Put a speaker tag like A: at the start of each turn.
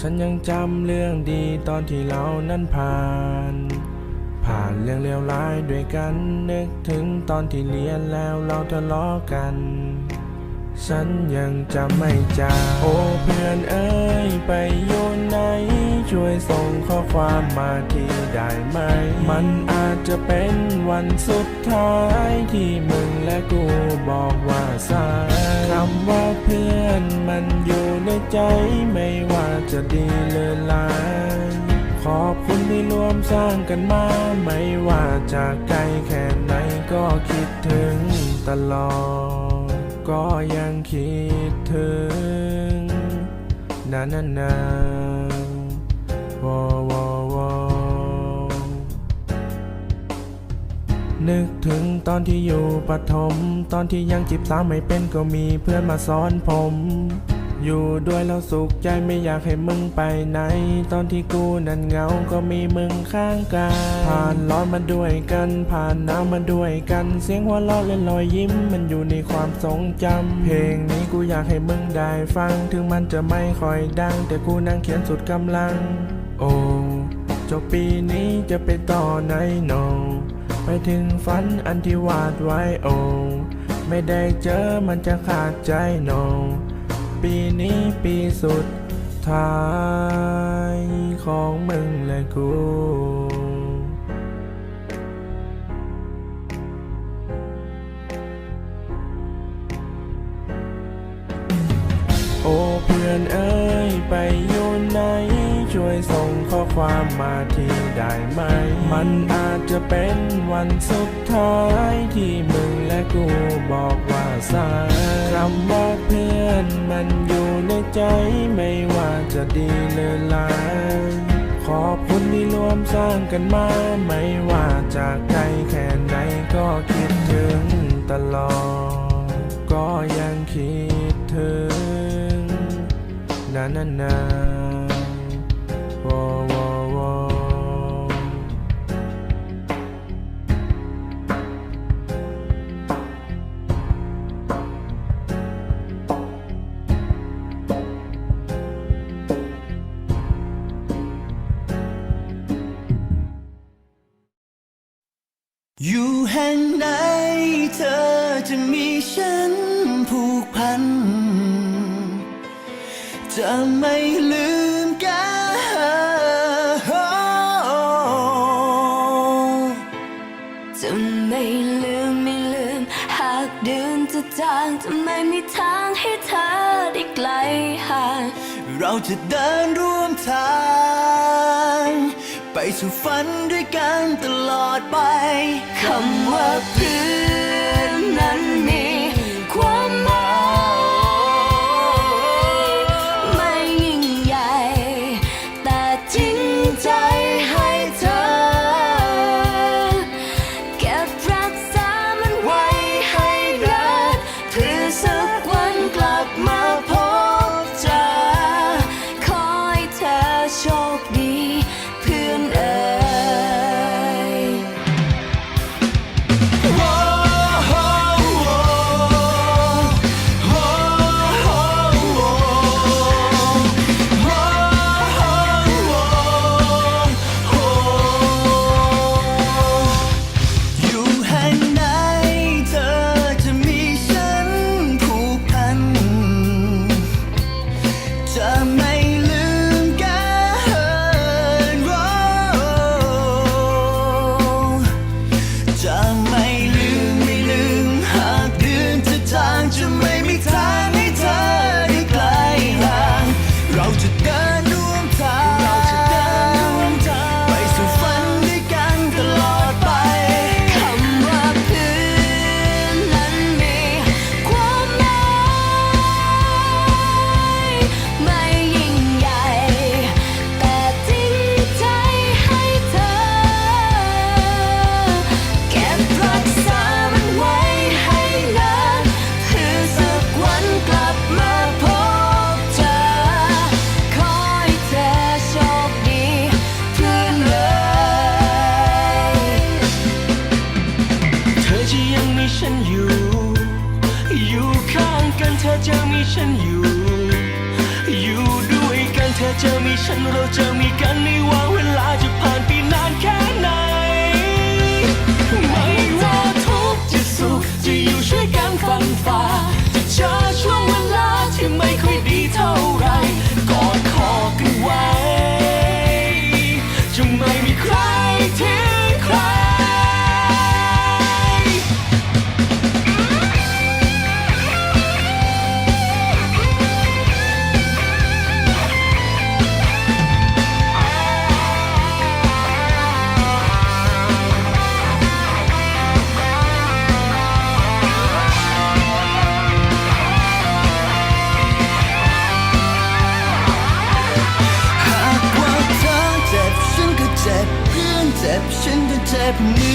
A: ฉันยังจำเรื่องดีตอนที่เรานั้นผ่านเรื่องเลวร้ายด้วยกันนึกถึงตอนที่เรียนแล้วเราทะเลาะกันฉันยังจำไม่จางโอ้เพื่อนเอ้ยไปอยู่ไหนช่วยส่งข้อความมาทีได้ไหมมันอาจจะเป็นวันสุดท้ายที่มึงและกูบอกว่าสายคำว่าเพื่อนมันอยู่ในใจไม่ว่าจะดีหรือร้ายขอบคุณที่ร่วมสร้างกันมาไม่ว่าจะไกลแค่ไหนก็คิดถึงตลอดก็ยังคิดถึงนานวอนึกถึงตอนที่อยู่ประถมตอนที่ยังจีบสาวไม่เป็นก็มีเพื่อนมาสอนผมอยู่ด้วยแล้วสุขใจไม่อยากให้มึงไปไหนตอนที่กูนั้นเหงาก็มีมึงข้างกายผ่านร้อนมาด้วยกันผ่านหนาวมาด้วยกันเสียงหัวเราะและรอยยิ้มมันอยู่ในความทรงจำเพลงนี้กูอยากให้มึงได้ฟังถึงมันจะไม่ค่อยดังแต่กูนั่งเขียนสุดกำลังโอ้จบปีนี้จะไปต่อไหนโนไปถึงฝันอันที่วาดไว้โอ้ไม่ได้เจอมันจะขาดใจโนปีนี้ปีสุดท้ายของมึงและกูโอ้เพื่อนเอ้ยไปอยู่ไหนช่วยส่งข้อความมาทีได้ไหมมันอาจจะเป็นวันสุดท้ายที่มึงและกูบอกว่าสายคำว่าเพื่อนมันอยู่ในใจไม่ว่าจะดีหรือร้ายขอบคุณที่ร่วมสร้างกันมาไม่ว่าจะไกลแค่ไหนก็คิดถึงตลอดก็ยังคิดถึงนานวอ
B: อยู่แห่งไหนเธอจะมีฉันผูกพันจะไม่ลืมกัน
C: จะไม่ลืมไม่ลืมหากเดือนจะจางจะไม่มีทางให้เธอได้ไกลห่าง
B: เราจะเดินร่วมทาง ไปสู่ฝันด้วยกันตลอดไป
C: คำว่าเพื่อนนั้นมีความหมายไม่ยิ่งใหญ่แต่จริงใจให้เธอเก็บรักษามันไว้ให้นานเพื่อสักวันกลับมาพบเจอขอให้เธอโชคดีเพื่อนเอ๋ย
B: อยู่แห่งไหนเธอจะมีฉันผูกพันจะไม่ลืมกันจะไม่ลืมไม่ลืมหากเดือนจะจางจะไม่มีทางให้เธอได้ไกลห่างเราจะเดินร่วมทางไปสู่ฝันด้วยกันตลอดไป
C: คำว่าเพื่อนนั้นมีความหมายไม่ยิ่งใหญ่แต่จริงใจให้เธอเก็บรักษามันไว้ให้นานเพื่อสักวันกลับมาพบเจอขอให้เธอโชคดีเพื่อนเอ๋ย
A: เธอจะยังมีฉันอยู่อยู่ข้างกันเธอจะมีฉันอยู่ด้วยกัน
B: เธอจะมีฉันเราจะมีกันไม่ว่าเวลาจะผ่านไปนานแค่ไหนไม่ว่าทุกข์จะสุขจะอยู่ช่วยกันฟันฝ่าจะเจอช่วงเวลาที่ไม่ค่อยดีเท่าไรกอดคอกันไว้จะไม่มีใครทิ้งใครหากว่าเธอเจ็บฉันก็เจ็บเพื่อนเจ็บฉันก็เจ็บเหมื